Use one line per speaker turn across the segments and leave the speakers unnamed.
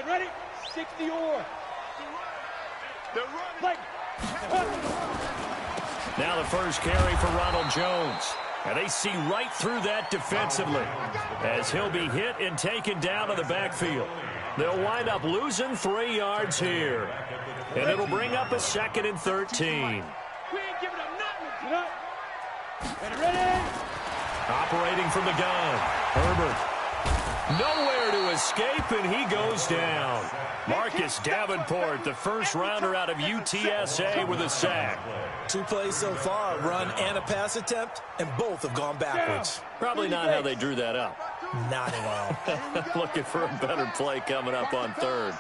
Set, ready? 60 or.
Now the first carry for Ronald Jones. And they see right through that defensively as he'll be hit and taken down in the backfield. They'll wind up losing 3 yards here. And it'll bring up a 2nd and 13.
We ain't giving up nothing. Ready?
Operating from the gun, Herbert. Nowhere to escape, and he goes down. Marcus Davenport, the first rounder out of UTSA with a sack.
2 plays so far, a run and a pass attempt, and both have gone backwards.
Probably not how they drew that up.
Not at all.
Looking for a better play coming up on 3rd.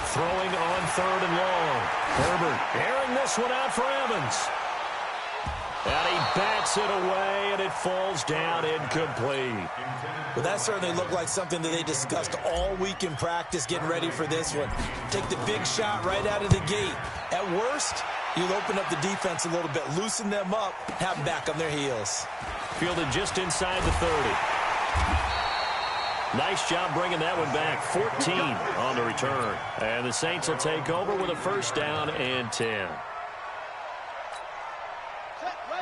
Throwing on 3rd and long. Herbert airing this one out for Evans. And he bats it away, and it falls down incomplete.
Well, that certainly looked like something that they discussed all week in practice getting ready for this one. Take the big shot right out of the gate. At worst, you'll open up the defense a little bit, loosen them up, have them back on their heels.
Fielded just inside the 30. Nice job bringing that one back. 14 on the return. And the Saints will take over with a 1st down and 10.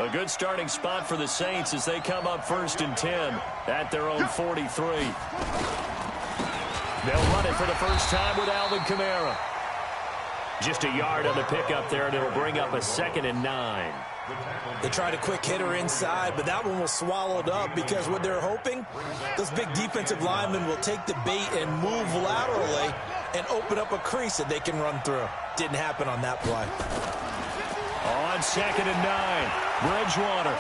A good starting spot for the Saints as they come up 1st and 10 at their own 43. They'll run it for the first time with Alvin Kamara. Just a yard on the pickup there, and it'll bring up a 2nd and 9.
They tried a quick hitter inside, but that one was swallowed up because what they're hoping, those big defensive linemen will take the bait and move laterally and open up a crease that they can run through. Didn't happen on that play.
On 2nd and 9, Bridgewater.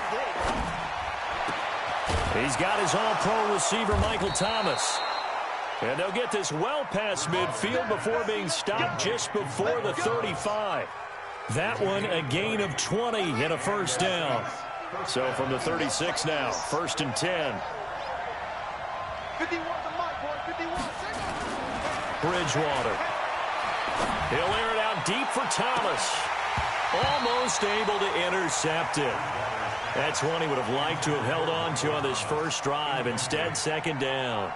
He's got his all-pro receiver, Michael Thomas. And they'll get this well past midfield before being stopped just before the 35. That one a gain of 20 and a 1st down. So from the 36 now, 1st and 10. Bridgewater. He'll air it out deep for Thomas. Almost able to intercept it. That's one he would have liked to have held on to on this first drive. Instead, 2nd down.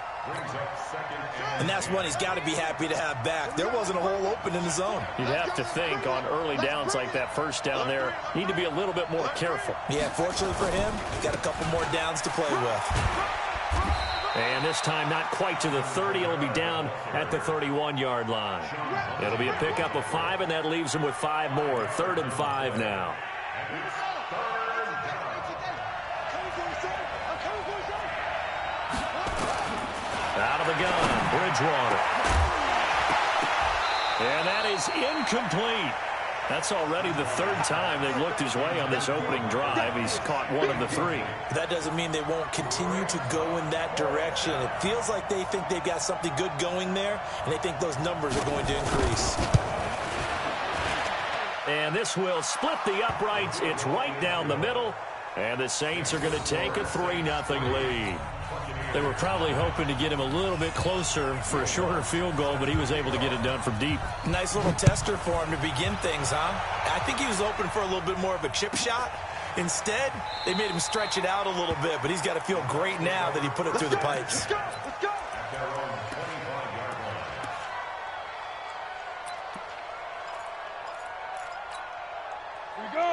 And that's one he's got to be happy to have back. There wasn't a hole open in the zone.
You'd have to think on early downs like that 1st down there, need to be a little bit more careful.
Yeah, fortunately for him, he's got a couple more downs to play with.
And this time not quite to the 30. It'll be down at the 31-yard line. It'll be a pickup of 5, and that leaves him with 5 more. 3rd and 5 now. Out of the gun, Bridgewater. And that is incomplete. That's already the 3rd time they've looked his way on this opening drive. He's caught 1 of the 3.
That doesn't mean they won't continue to go in that direction. It feels like they think they've got something good going there, and they think those numbers are going to increase.
And this will split the uprights. It's right down the middle, and the Saints are going to take a 3-0 lead. They were probably hoping to get him a little bit closer for a shorter field goal, but he was able to get it done from deep.
Nice little tester for him to begin things, huh? I think he was open for a little bit more of a chip shot. Instead, they made him stretch it out a little bit, but he's got to feel great now that he put it through the pipes.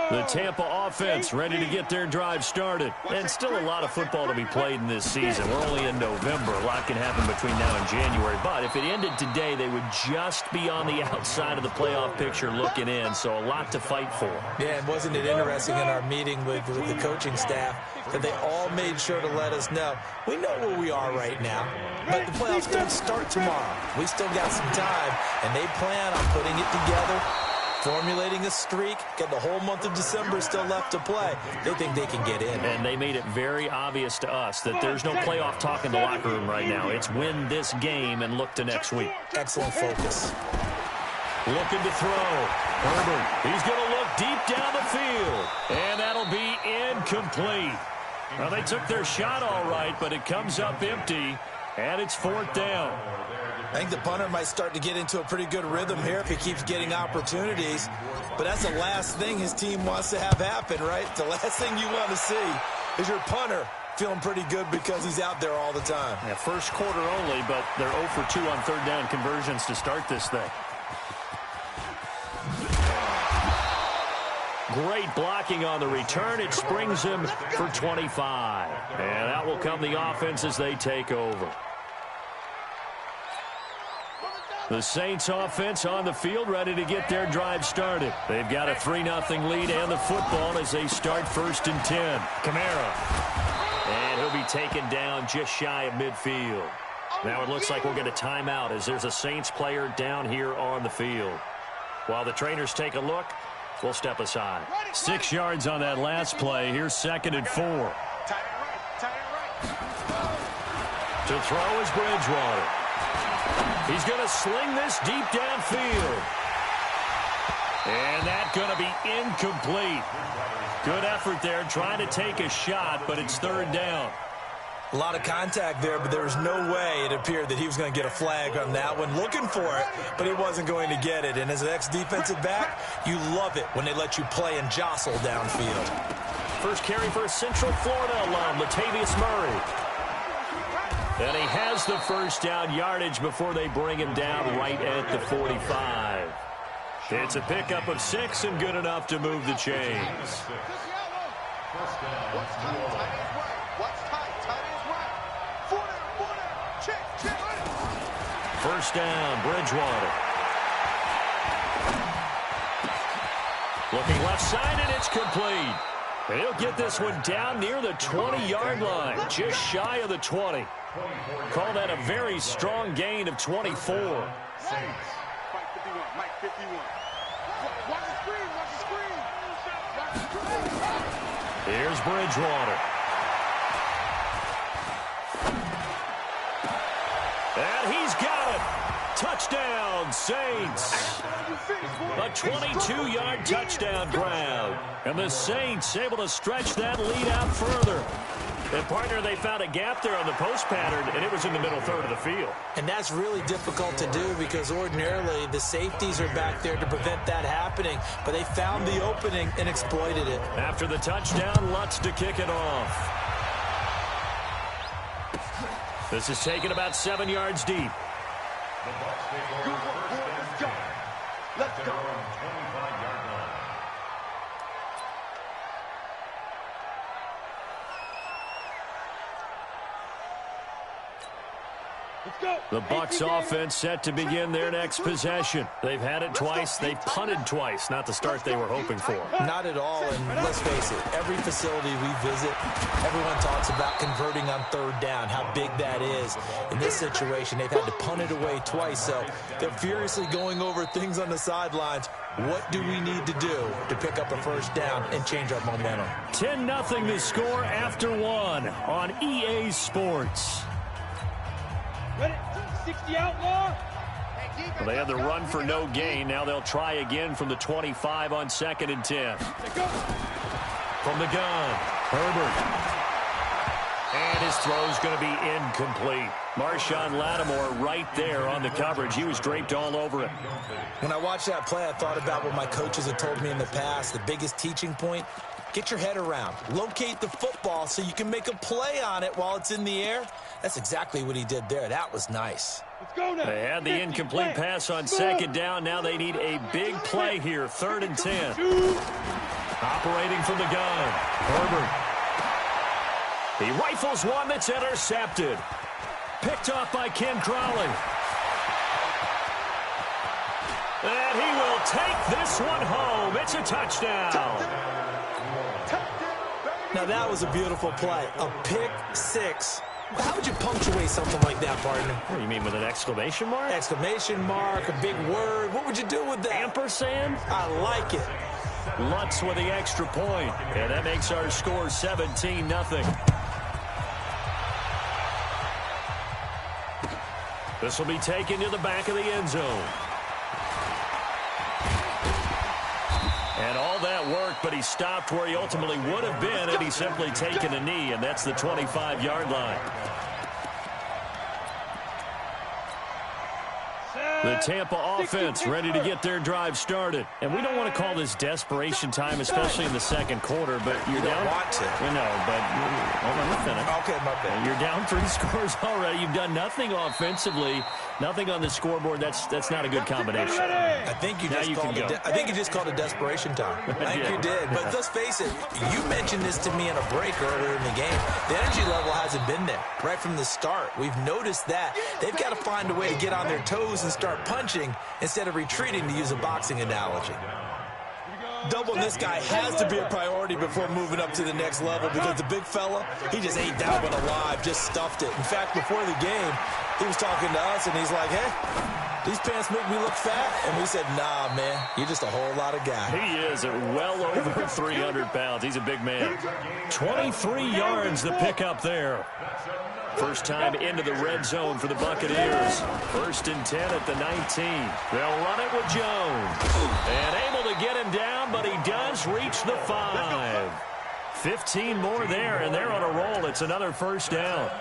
The Tampa offense ready to get their drive started. And still a lot of football to be played in this season. We're only in November. A lot can happen between now and January. But if it ended today, they would just be on the outside of the playoff picture looking in. So a lot to fight for.
Yeah, and wasn't it interesting in our meeting with the coaching staff that they all made sure to let us know, we know where we are right now, but the playoffs don't start tomorrow. We still got some time, and they plan on putting it together, formulating a streak, got the whole month of December still left to play. They think they can get in.
And they made it very obvious to us that there's no playoff talk in the locker room right now. It's win this game and look to next week.
Excellent focus.
Looking to throw. Herbert, he's going to look deep down the field. And that'll be incomplete. Well, they took their shot all right, but it comes up empty, and it's 4th down.
I think the punter might start to get into a pretty good rhythm here if he keeps getting opportunities. But that's the last thing his team wants to have happen, right? The last thing you want to see is your punter feeling pretty good because he's out there all the time.
Yeah, first quarter only, but they're 0 for 2 on third down conversions to start this thing. Great blocking on the return. It springs him for 25. And that will come the offense as they take over. The Saints offense on the field, ready to get their drive started. They've got a 3-0 lead and the football as they start 1st and 10. Kamara. And he'll be taken down just shy of midfield. Now it looks like we'll get a timeout as there's a Saints player down here on the field. While the trainers take a look, we'll step aside. 6 yards on that last play. Here's 2nd and 4. To throw is Bridgewater. He's going to sling this deep downfield. And that's going to be incomplete. Good effort there trying to take a shot, but it's 3rd down.
A lot of contact there, but there was no way it appeared that he was going to get a flag on that one. Looking for it, but he wasn't going to get it. And as an ex-defensive back, you love it when they let you play and jostle downfield.
First carry for a Central Florida alum, Latavius Murray. And he has the first down yardage before they bring him down right at the 45. It's a pickup of 6 and good enough to move the chains. First down, Bridgewater. Looking left side, and it's complete. And he'll get this one down near the 20-yard line, just shy of the 20. Call that a very strong gain of 24. Here's Bridgewater. And he's got it. Touchdown, Saints. A 22-yard touchdown grab. And the Saints able to stretch that lead out further. And, partner, they found a gap there on the post pattern, and it was in the middle third of the field.
And that's really difficult to do because ordinarily the safeties are back there to prevent that happening. But they found the opening and exploited it.
After the touchdown, Lutz to kick it off. This is taken about 7 yards deep.
Let's go.
The Bucs offense set to begin their next possession. They've had it twice. They've punted twice. Not the start they were hoping for.
Not at all, and let's face it, every facility we visit, everyone talks about converting on 3rd down, how big that is. In this situation, they've had to punt it away twice, so they're furiously going over things on the sidelines. What do we need to do to pick up a 1st down and change our momentum?
10-0 the score after 1 on EA Sports.
Ready? 60 outlaw.
Well, they had the run for no gain. Now they'll try again from the 25 on 2nd and 10. From the gun, Herbert. And his throw's going to be incomplete. Marshawn Lattimore right there on the coverage. He was draped all over it.
When I watched that play, I thought about what my coaches had told me in the past. The biggest teaching point, get your head around. Locate the football so you can make a play on it while it's in the air. That's exactly what he did there. That was nice.
Let's go now.
They had the incomplete pass on 2nd down. Now they need a big play here. 3rd and 10. Operating from the gun. Herbert. He rifles one that's intercepted. Picked off by Ken Crowley. And he will take this one home. It's a touchdown.
Now that was a beautiful play. A pick 6. How would you punctuate something like that, partner?
What do you mean, with an exclamation mark?
Exclamation mark, a big word. What would you do with that?
Ampersand?
I like it.
Lutz with the extra point. And that makes our score 17-0. This will be taken to the back of the end zone. And all that work, but he stopped where he ultimately would have been had he simply taken a knee, and that's the 25-yard line. The Tampa offense ready to get their drive started. And we don't want to call this desperation time, especially in the second quarter, but you're down.
You don't want to.
You know, but hold on, let me finish.
Okay, my bad.
You're down 3 scores already. You've done nothing offensively, nothing on the scoreboard. That's not a good combination.
I think you just called it desperation time. I think you did. But let's face it, you mentioned this to me in a break earlier in the game. The energy level hasn't been there right from the start. We've noticed that. They've got to find a way to get on their toes and start punching instead of retreating, to use a boxing analogy. Doubling this guy has to be a priority before moving up to the next level, because the big fella, he just ate that one alive, just stuffed it. In fact, before the game, he was talking to us, and he's like, hey, these pants make me look fat. And we said, nah, man, you're just a whole lot of guy.
He is at well over 300 pounds. He's a big man. 23 yards to pick up there. First time into the red zone for the Buccaneers. 1st and 10 at the 19. They'll run it with Jones. And able to get him down, but he does reach the 5. 15 more there, and they're on a roll. It's another first down.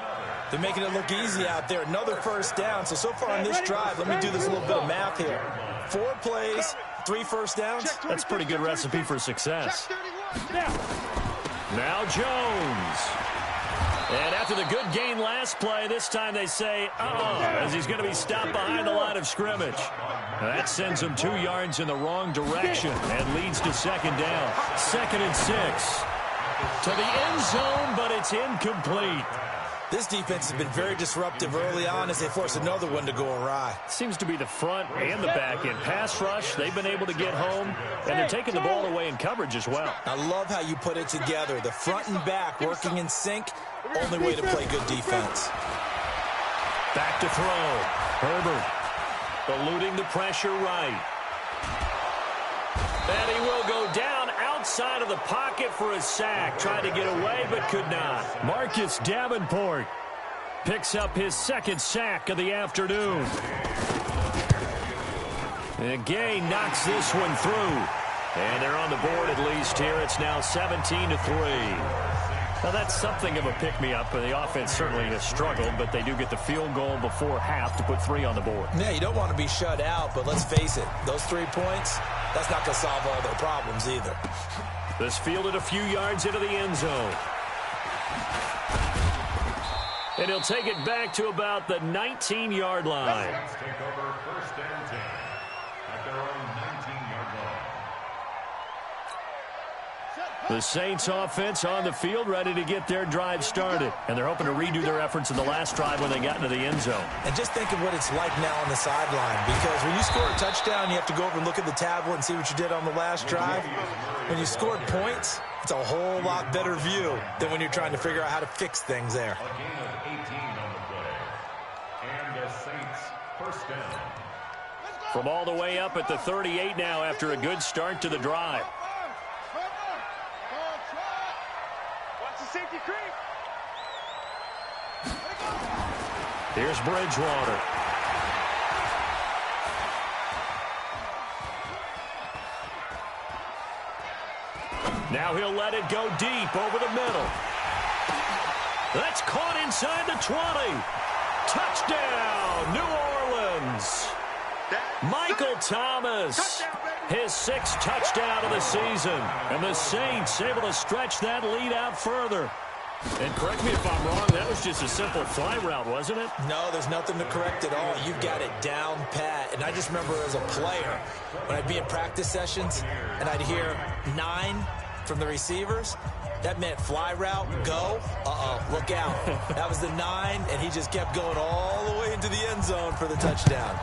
They're making it look easy out there. Another first down. So far on this drive, let me do this little bit of math here. 4 plays, 3 first downs.
That's a pretty good recipe for success. Now Jones. And after the good gain last play, this time they say, as he's going to be stopped behind the line of scrimmage. That sends him 2 yards in the wrong direction and leads to second down. 2nd and 6. To the end zone, but it's incomplete.
This defense has been very disruptive early on as they force another one to go awry.
Seems to be the front and the back end. Pass rush, they've been able to get home, and they're taking the ball away in coverage as well.
I love how you put it together. The front and back working in sync, only way to play good defense.
Back to throw. Herbert eluding the pressure right. And he will go down outside of the pocket for a sack. Tried to get away, but could not. Marcus Davenport picks up his 2nd sack of the afternoon. And Gay knocks this one through. And they're on the board at least here. It's now 17-3. Now, that's something of a pick-me-up. The offense certainly has struggled, but they do get the field goal before half to put 3 on the board.
Yeah, you don't want to be shut out, but let's face it, those 3 points, that's not going to solve all their problems either.
This fielded a few yards into the end zone. And he'll take it back to about the 19-yard line.
Take over 1st and 10 at their own 19-yard line.
The Saints offense on the field ready to get their drive started. And they're hoping to redo their efforts in the last drive when they got into the end zone.
And just think of what it's like now on the sideline, because when you score a touchdown, you have to go over and look at the tablet and see what you did on the last drive. When you scored points, it's a whole lot better view than when you're trying to figure out how to fix things there.
A gain of 18 on the play. And the Saints 1st down.
From all the way up at the 38 now after a good start to the drive.
Safety creep.
Here's Bridgewater. Now he'll let it go deep over the middle. That's caught inside the 20. Touchdown, New Orleans. Michael Thomas, his 6th touchdown of the season. And the Saints able to stretch that lead out further. And correct me if I'm wrong, that was just a simple fly route, wasn't it?
No, there's nothing to correct at all. You've got it down pat. And I just remember as a player, when I'd be in practice sessions and I'd hear 9 from the receivers, that meant fly route, go, look out. That was the 9, and he just kept going all the way into the end zone for the touchdown.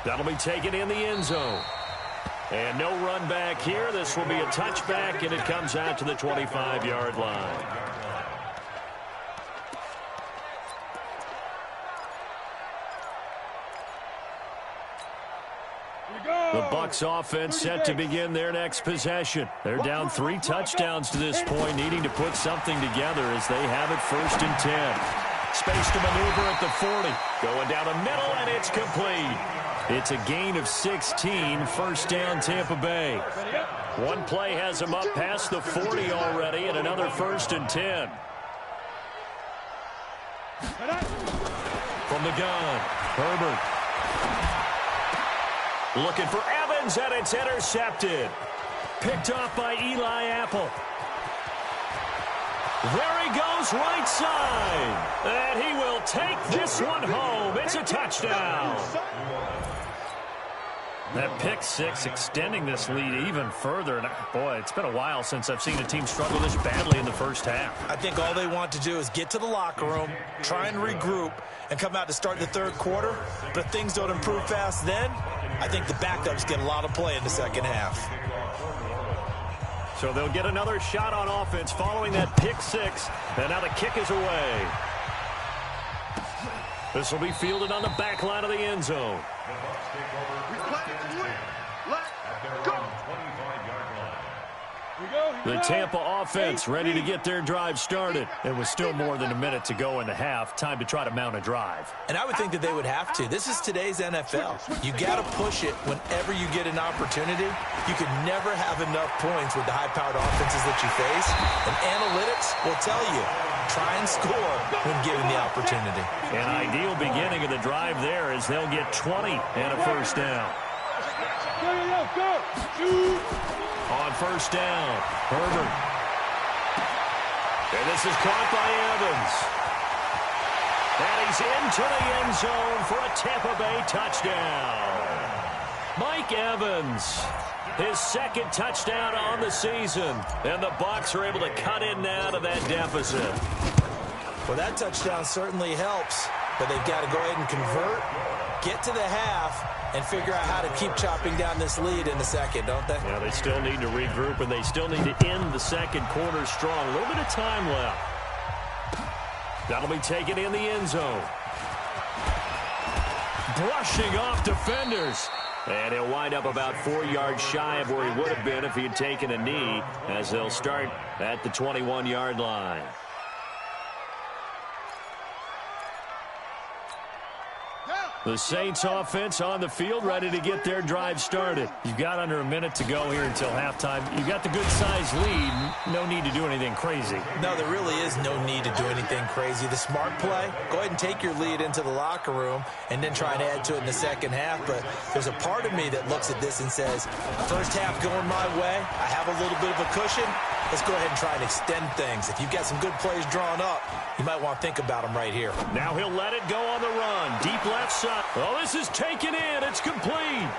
That'll be taken in the end zone. And no run back here. This will be a touchback, and it comes out to the 25-yard line. The Bucs offense set to begin their next possession. They're down 3 touchdowns to this point, needing to put something together as they have it 1st and 10. Space to maneuver at the 40. Going down the middle, and it's complete. It's a gain of 16, 1st down Tampa Bay. One play has them up past the 40 already, and another 1st and 10. From the gun, Herbert. Looking for Evans, and it's intercepted. Picked off by Eli Apple. There he goes, right side. And he will take this one home. It's a touchdown. That pick six extending this lead even further. And boy, it's been a while since I've seen a team struggle this badly in the first half.
I think all they want to do is get to the locker room, try and regroup, and come out to start the third quarter. But if things don't improve fast then, I think the backups get a lot of play in the second half.
So they'll get another shot on offense following that pick six. And now the kick is away. This will be fielded on the back line of the end zone. The Tampa offense ready to get their drive started. It was still more than a minute to go in the half. Time to try to mount a drive.
And I would think that they would have to. This is today's NFL. You got to push it whenever you get an opportunity. You can never have enough points with the high-powered offenses that you face. And analytics will tell you, try and score when given the opportunity.
An ideal beginning of the drive there is they'll get 20 and a first down.
Go.
On first down, Herbert. And this is caught by Evans. And he's into the end zone for a Tampa Bay touchdown. Mike Evans, his second touchdown on the season. And the Bucs are able to cut in now to that deficit.
Well, that touchdown certainly helps, but they've got to go ahead and convert, get to the half, and figure out how to keep chopping down this lead in the second, don't they?
Yeah, they still need to regroup, and they still need to end the second quarter strong. A little bit of time left. That'll be taken in the end zone. Brushing off defenders. And he'll wind up about 4 yards shy of where he would have been if he had taken a knee, as they'll start at the 21-yard line. The Saints offense on the field ready to get their drive started. You've got under a minute to go here until halftime. You've got the good-sized lead. No need to do anything crazy.
No, there really is no need to do anything crazy. The smart play, go ahead and take your lead into the locker room and then try and add to it in the second half. But there's a part of me that looks at this and says, first half going my way, I have a little bit of a cushion. Let's go ahead and try and extend things. If you've got some good plays drawn up, you might want to think about them right here.
Now he'll let it go on the run. Deep left side. Oh, this is taken in. It's complete.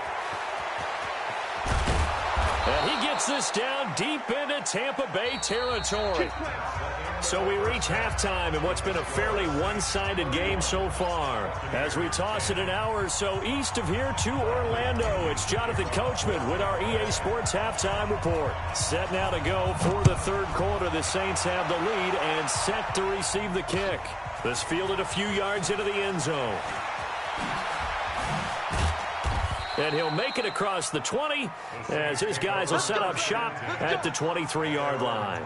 And he gets this down deep into Tampa Bay territory. So we reach halftime in what's been a fairly one-sided game so far. As we toss it an hour or so east of here to Orlando, it's Jonathan Coachman with our EA Sports Halftime Report. Set now to go for the third quarter. The Saints have the lead and set to receive the kick. This fielded a few yards into the end zone. And he'll make it across the 20 as his guys will set up shop at the 23-yard line.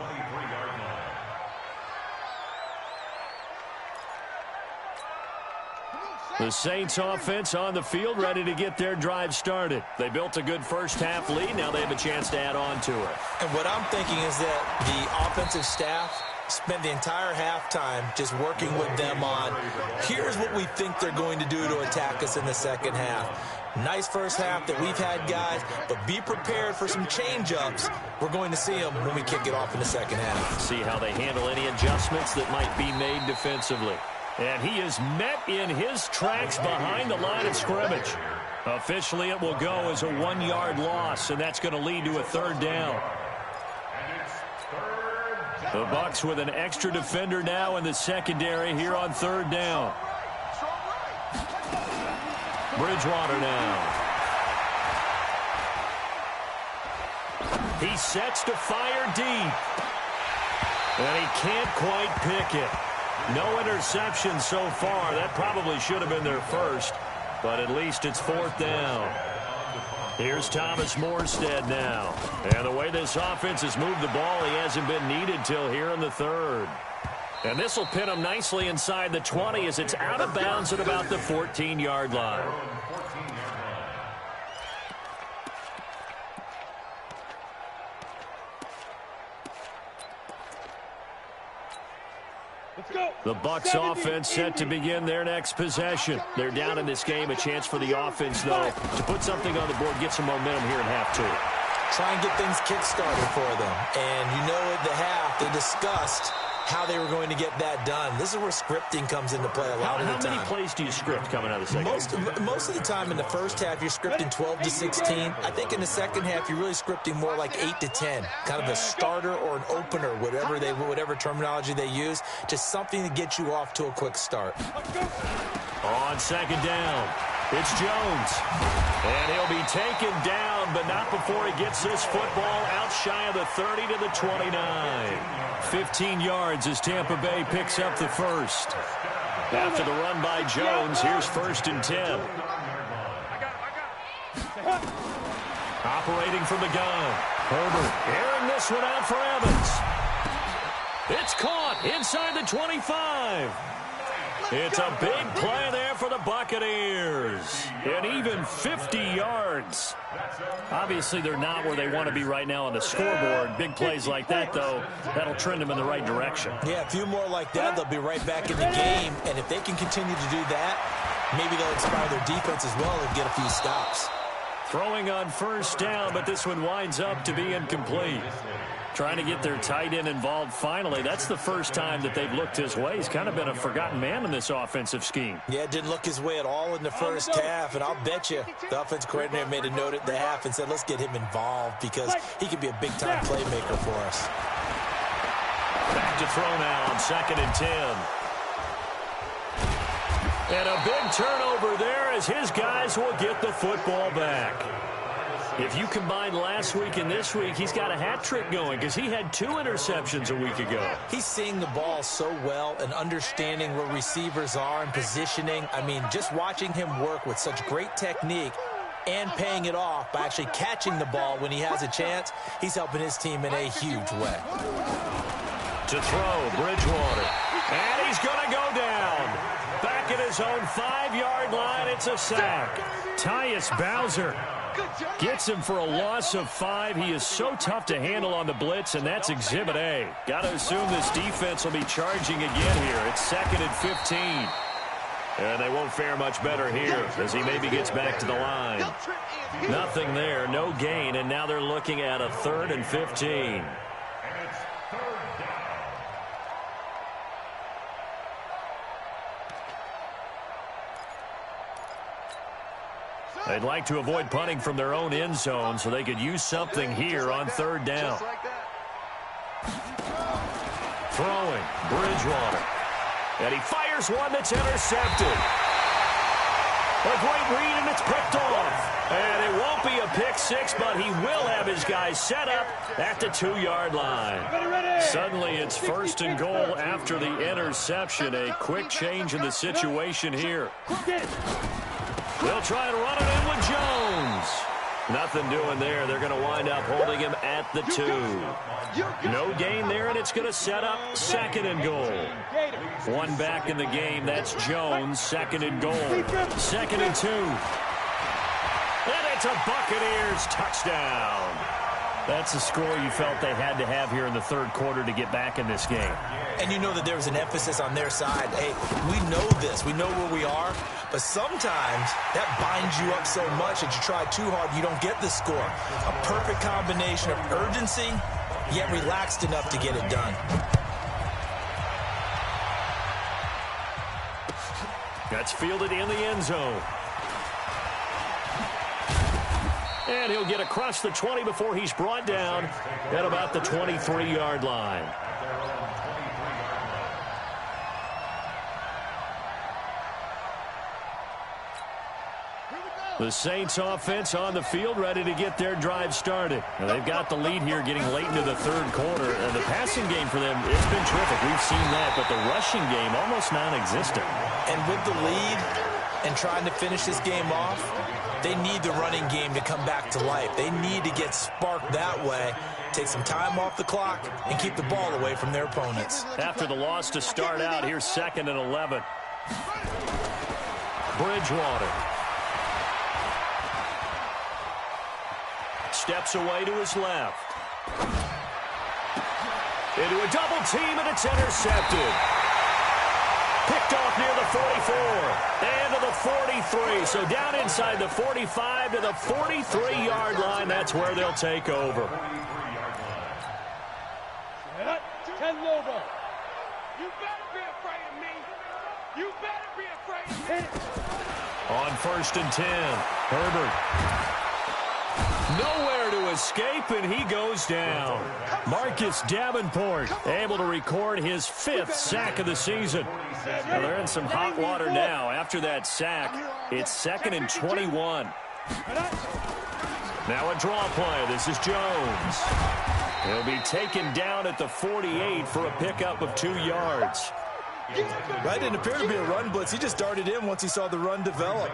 The Saints offense on the field ready to get their drive started. They built a good first half lead. Now they have a chance to add on to it.
And what I'm thinking is that the offensive staff spent the entire halftime just working with them on, here's what we think they're going to do to attack us in the second half. Nice first half that we've had, guys, but be prepared for some change-ups. We're going to see them when we kick it off in the second half.
See how they handle any adjustments that might be made defensively. And he is met in his tracks behind the line of scrimmage. Officially, it will go as a 1-yard loss, and that's going to lead to a third down. The Bucs with an extra defender now in the secondary here on third down. Bridgewater now. He sets to fire deep. And he can't quite pick it. No interception so far. That probably should have been their first, but at least it's fourth down. Here's Thomas Morstead now. And the way this offense has moved the ball, he hasn't been needed till here in the third. And this will pin him nicely inside the 20 as it's out of bounds at about the 14-yard line. The Bucs offense set to begin their next possession. They're down in this game. A chance for the offense, though, to put something on the board, get some momentum here in half two.
Try and get things kick-started for them. And you know at the half, they discussed how they were going to get that done. This is where scripting comes into play a lot of the time.
How many plays do you script coming out of the second half?
Most of the time in the first half, you're scripting 12 to 16. I think in the second half, you're really scripting more like 8 to 10. Kind of a starter or an opener, whatever terminology they use. Just something to get you off to a quick start.
On second down, it's Jones. And he'll be taken down, but not before he gets this football out shy of the 30 to the 29. 15 yards as Tampa Bay picks up the first. After the run by Jones, here's 1st and 10. Operating from the gun. Herbert airing this one out for Evans. It's caught inside the 25. It's a big play there for the Buccaneers. And even 50 yards. Obviously, they're not where they want to be right now on the scoreboard. Big plays like that, though, that'll trend them in the right direction.
Yeah, a few more like that, they'll be right back in the game. And if they can continue to do that, maybe they'll inspire their defense as well and get a few stops.
Throwing on 1st down, but this one winds up to be incomplete. Trying to get their tight end involved finally. That's the first time that they've looked his way. He's kind of been a forgotten man in this offensive scheme.
Yeah, it didn't look his way at all in the first half, and I'll bet you the offensive coordinator made a note at the half and said, let's get him involved because he could be a big-time playmaker for us.
Back to throw now on 2nd and 10. And a big turnover there as his guys will get the football back. If you combine last week and this week, he's got a hat trick going because he had 2 interceptions a week ago.
He's seeing the ball so well and understanding where receivers are and positioning. I mean, just watching him work with such great technique and paying it off by actually catching the ball when he has a chance, he's helping his team in a huge way.
To throw, Bridgewater. And he's going to go down. Back at his own 5-yard line, it's a sack. Tyus Bowser gets him for a loss of 5. He is so tough to handle on the blitz, and that's Exhibit A. Got to assume this defense will be charging again here. It's 2nd and 15. And they won't fare much better here as he maybe gets back to the line. Nothing there, no gain, and now they're looking at a 3rd and 15. They'd like to avoid punting from their own end zone so they could use something here on 3rd down. Throwing, Bridgewater. And he fires one that's intercepted. A great read, and it's picked off. And it won't be a pick 6, but he will have his guys set up at the 2-yard line. Suddenly, it's 1st and goal after the interception. A quick change in the situation here. They'll try and run it in with Jones. Nothing doing there. They're going to wind up holding him at the 2. No gain there, and it's going to set up 2nd and goal. One back in the game. That's Jones. 2nd and goal. 2nd and 2. And it's a Buccaneers touchdown. That's the score you felt they had to have here in the 3rd quarter to get back in this game.
And you know that there was an emphasis on their side. Hey, we know this. We know where we are. But sometimes that binds you up so much that you try too hard, you don't get the score. A perfect combination of urgency, yet relaxed enough to get it done.
That's fielded in the end zone. And he'll get across the 20 before he's brought down at about the 23-yard line. The Saints offense on the field ready to get their drive started. Now, they've got the lead here getting late into the 3rd quarter. And the passing game for them, it's been terrific. We've seen that, but the rushing game almost non-existent.
And with the lead and trying to finish this game off, they need the running game to come back to life. They need to get sparked that way, take some time off the clock, and keep the ball away from their opponents.
After the loss to start out, here's 2nd and 11. Bridgewater. Steps away to his left. Into a double team, and it's intercepted. Picked off near the 44 and to the 43. So down inside the 45 to the 43-yard line. That's where they'll take over.
10 Lobo. You better be afraid of me. You better be afraid of me.
On 1st and 10, Herbert. Nowhere to escape, and he goes down. Marcus Davenport able to record his 5th sack of the season. Well, they're in some hot water now. After that sack, it's 2nd and 21. Now a draw play. This is Jones. He'll be taken down at the 48 for a pickup of 2 yards.
That didn't appear to be a run blitz. He just darted in once he saw the run develop.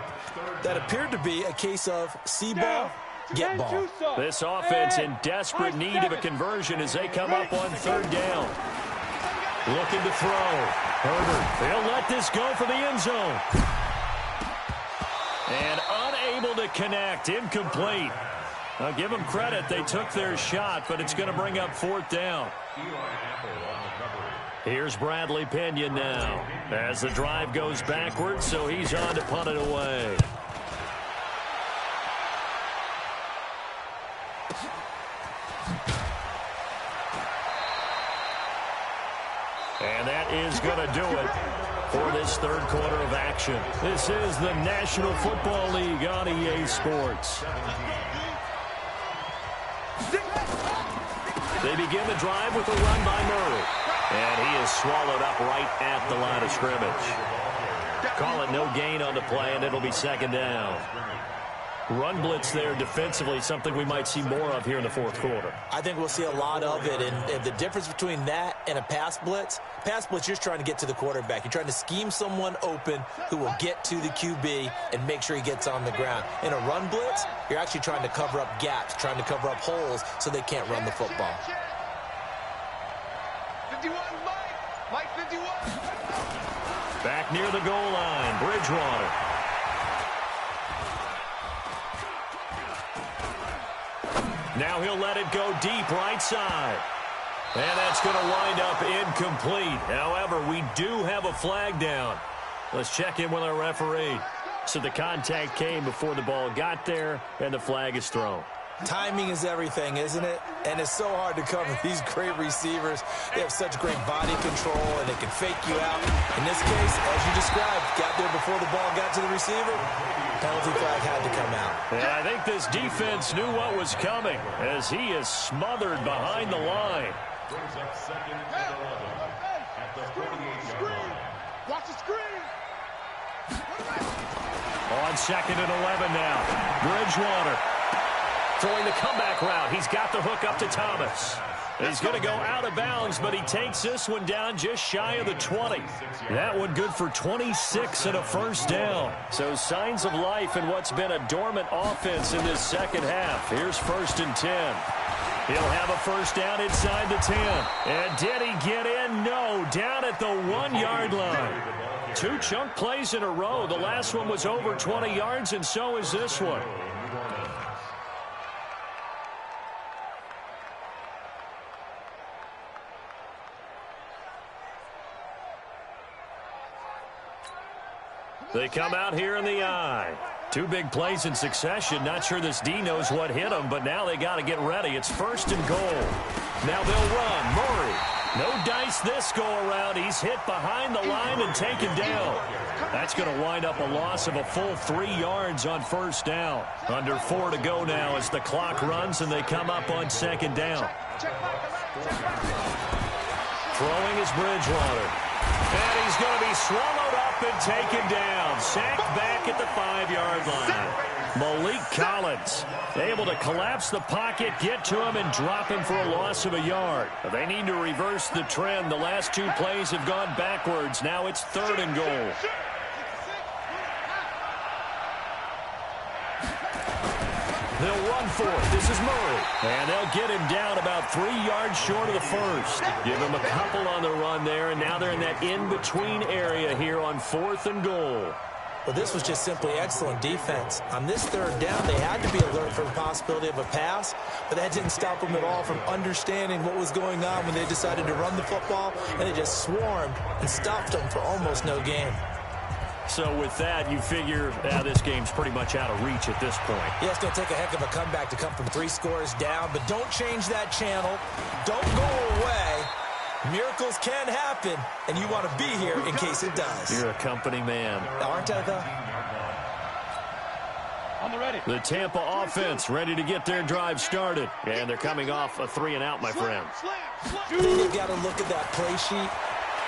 That appeared to be a case of see ball, get ball.
This offense in desperate need of a conversion as they come up on 3rd down. Looking to throw. Herbert, they'll let this go for the end zone. And unable to connect, incomplete. I'll give them credit. They took their shot, but it's going to bring up 4th down. Here's Bradley Pinion now as the drive goes backwards, so he's on to punt it away. And that is going to do it for this 3rd quarter of action. This is the National Football League on EA Sports. They begin the drive with a run by Murray. And he is swallowed up right at the line of scrimmage. Call it no gain on the play, and it'll be 2nd down. Run blitz there defensively, something we might see more of here in the 4th quarter.
I think we'll see a lot of it, and the difference between that and a pass blitz, you're just trying to get to the quarterback. You're trying to scheme someone open who will get to the QB and make sure he gets on the ground. In a run blitz, you're actually trying to cover up gaps, trying to cover up holes so they can't run the football.
51, Mike 51.
Back near the goal line, Bridgewater. Now he'll let it go deep right side. And that's going to wind up incomplete. However, we do have a flag down. Let's check in with our referee. So the contact came before the ball got there, and the flag is thrown.
Timing is everything, isn't it? And it's so hard to cover these great receivers. They have such great body control, and they can fake you out. In this case, as you described, got there before the ball got to the receiver. Penalty flag had to come out.
And I think this defense knew what was coming as he is smothered behind the line.
Brings up 2nd and 11 at the 48-yard line.
Watch the screen.
On 2nd and 11 now. Bridgewater throwing the comeback route. He's got the hook up to Thomas. He's going to go out of bounds, but he takes this one down just shy of the 20. That one good for 26 and a 1st down. So signs of life in what's been a dormant offense in this 2nd half. Here's 1st and 10. He'll have a 1st down inside the 10. And did he get in? No, down at the 1-yard line. 2 chunk plays in a row. The last one was over 20 yards, and so is this one. They come out here in the I. 2 big plays in succession. Not sure this D knows what hit him, but now they got to get ready. It's 1st and goal. Now they'll run. Murray. No dice this go-around. He's hit behind the line and taken down. That's going to wind up a loss of a full 3 yards on 1st down. Under 4 to go now as the clock runs and they come up on 2nd down. Throwing is Bridgewater. And he's going to be swallowed up and taken down. Sacked back at the 5-yard line. Malik Collins able to collapse the pocket, get to him, and drop him for a loss of a yard. They need to reverse the trend. The last 2 plays have gone backwards. Now it's 3rd and goal. They'll run for it. This is Murray. And they'll get him down about 3 yards short of the 1st. Give him a couple on the run there, and now they're in that in-between area here on 4th and goal.
Well, this was just simply excellent defense. On this third down, they had to be alert for the possibility of a pass, but that didn't stop them at all from understanding what was going on when they decided to run the football, and they just swarmed and stopped them for almost no gain.
So with that, you figure this game's pretty much out of reach at this point.
Yeah, it's going to take a heck of a comeback to come from 3 scores down, but don't change that channel. Don't go away. Miracles can happen, and you want to be here in case it does.
You're a company man.
Aren't I, though?
On the ready.
The Tampa offense ready to get their drive started. And they're coming off a 3-and-out, my friend.
I think they've got to look at that play sheet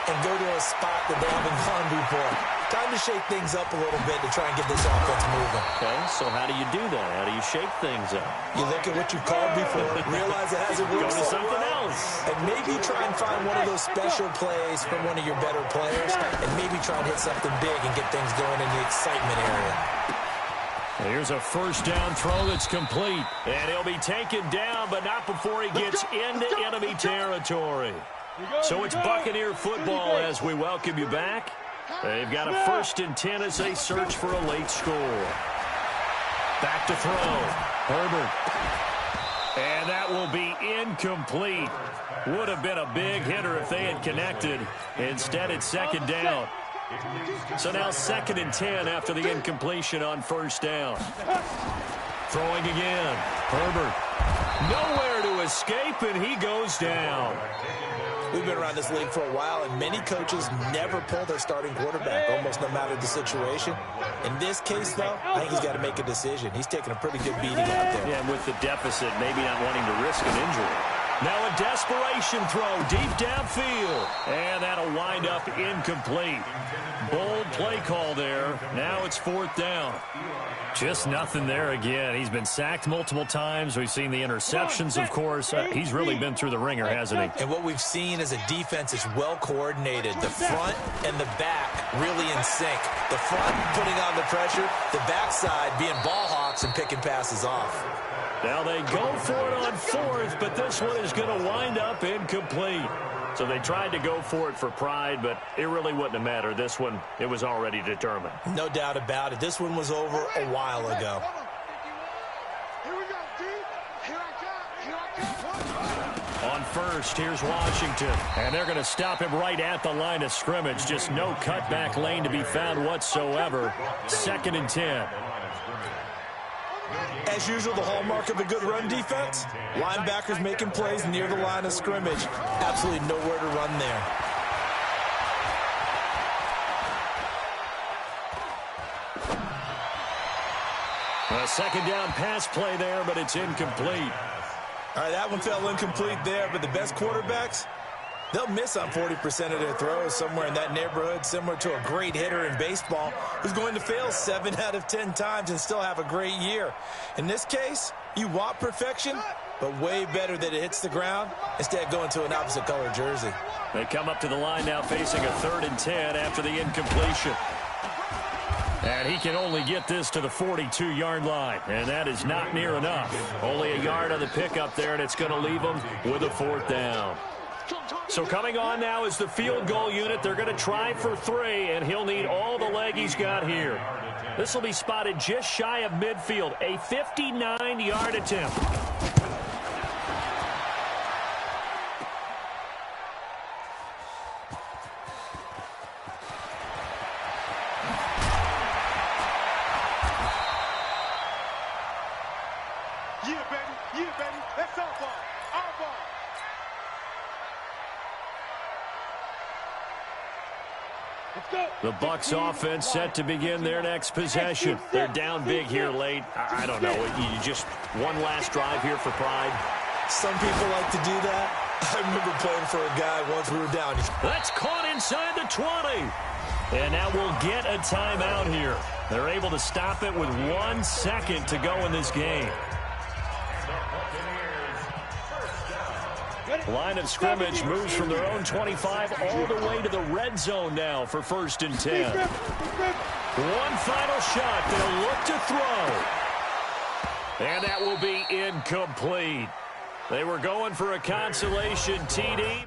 and go to a spot that they haven't gone before. Time to shake things up a little bit to try and get this offense moving.
Okay, so how do you do that? How do you shake things up?
You look at what you've called before, realize it hasn't worked
Go to
so
something
well,
else.
and maybe try and find one of those special plays from one of your better players, and maybe try and hit something big and get things going in the excitement area.
Here's a first down throw that's complete. And he'll be taken down, but not before he gets into enemy territory. So it's Buccaneer football as we welcome you back. They've got a 1st and 10 as they search for a late score. Back to throw. Herbert. And that will be incomplete. Would have been a big hitter if they had connected. Instead, it's 2nd down. So now 2nd and 10 after the incompletion on 1st down. Throwing again. Herbert. Nowhere to escape, and he goes down.
We've been around this league for a while, and many coaches never pull their starting quarterback, almost no matter the situation. In this case, though, I think he's got to make a decision. He's taking a pretty good beating out there.
Yeah, and with the deficit, maybe not wanting to risk an injury. Now a desperation throw deep downfield. And that'll wind up incomplete. Bold play call there. Now it's 4th down. Just nothing there again. He's been sacked multiple times. We've seen the interceptions, of course. He's really been through the ringer, hasn't he?
And what we've seen is a defense is well coordinated. The front and the back really in sync. The front putting on the pressure, the backside being ball hawks and picking passes off.
Now they go for it on 4th, but this one is going to wind up incomplete. So they tried to go for it for pride, but it really wouldn't have mattered. This one, it was already determined.
No doubt about it. This one was over a while ago.
On 1st, here's Washington. And they're going to stop him right at the line of scrimmage. Just no cutback lane to be found whatsoever. 2nd and 10.
As usual, the hallmark of a good run defense, linebackers making plays near the line of scrimmage. Absolutely nowhere to run there.
A 2nd down pass play there, but it's incomplete.
All right, that one fell incomplete there, but the best quarterbacks, they'll miss on 40% of their throws, somewhere in that neighborhood, similar to a great hitter in baseball who's going to fail 7 out of 10 times and still have a great year. In this case, you want perfection, but way better that it hits the ground instead of going to an opposite color jersey.
They come up to the line now facing a 3rd and 10 after the incompletion. And he can only get this to the 42-yard line, and that is not near enough. Only a yard on the pickup there, and it's going to leave him with a 4th down. So coming on now is the field goal unit. They're going to try for 3, and he'll need all the leg he's got here. This will be spotted just shy of midfield, a 59-yard attempt.
Yeah, baby. That's our ball. Our ball.
The Bucs offense set to begin their next possession. They're down big here late. I don't know. You just one last drive here for pride.
Some people like to do that. I remember playing for a guy once we were down.
That's caught inside the 20. And now we'll get a timeout here. They're able to stop it with 1 second to go in this game. Line of scrimmage moves from their own 25 all the way to the red zone now for 1st and 10. One final shot. They'll look to throw. And that will be incomplete. They were going for a consolation TD.